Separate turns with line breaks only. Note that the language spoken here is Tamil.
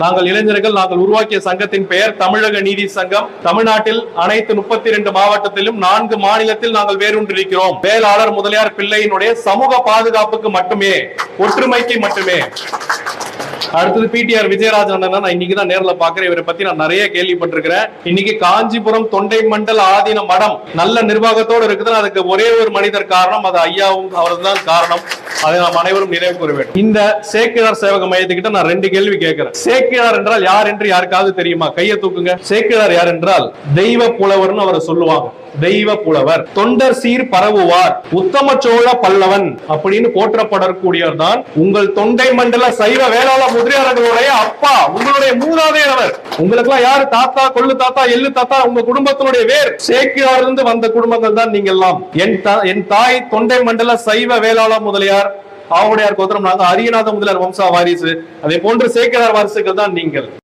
நாங்கள் இளைஞர்கள் நாங்கள் உருவாக்கிய சங்கத்தின் பெயர் தமிழக நீதி சங்கம். தமிழ்நாட்டில் அனைத்து 32 மாவட்டத்திலும் 4 மாநிலத்தில் நாங்கள் வேரூன்றிருக்கிறோம். வேளாளர் முதலியார் பிள்ளையினுடைய சமூக பாதுகாப்புக்கு மட்டுமே, ஒற்றுமைக்கு மட்டுமே. அடுத்தது பிடிஆர் விஜயராஜன் நான் இன்னைக்குதான் நேர்ல பாக்குறேன். இவரை பத்தி நான் நிறைய கேள்விப்பட்டிருக்கிறேன். இன்னைக்கு காஞ்சிபுரம் தொண்டை மண்டல ஆதீன மடம் நல்ல நிர்வாகத்தோடு இருக்குதுன்னு அதுக்கு ஒரே ஒரு மனிதர் காரணம், அது ஐயாவும் அவர்தான் காரணம். அதை நாம் அனைவரும் நினைவு கூற வேண்டும். இந்த சேக்கிழார் சேவக மையத்துக்கிட்ட நான் 2 கேள்வி கேட்கிறேன். சேக்கிழார் என்றால் யார் என்று யாருக்காவது தெரியுமா? கையை தூக்குங்க. சேக்கிழார் யார் என்றால் தெய்வ புலவர்னு அவரை சொல்லுவாங்க. தெய்வ புலவர், தொண்டர் சீர் பரவுவார், உத்தம சோழ பல்லவன் அப்படின்னு போற்றப்படக்கூடியவர் தான் உங்கள் தொண்டை மண்டல சைவ வேளாளர் முதலியார்களுடைய அப்பா, உங்களுடைய மூதாதையர் அவர். உங்களுக்கு எல்லாம் யாரு தாத்தா, கொள்ளு தாத்தா, எள்ளு தாத்தா? உங்க குடும்பத்தினுடைய வேர் சேக்கிழார் இருந்து வந்த குடும்பங்கள் தான் நீங்கள் எல்லாம். என் தாய் தொண்டை மண்டல சைவ வேளாளர் முதலியார், ஆவுடையார் கோத்திரம். நாங்க அரியநாத முதலியார் வம்சா வாரிசு. அதே போன்று சேக்கிழார் வாரிசுகள் தான் நீங்கள்.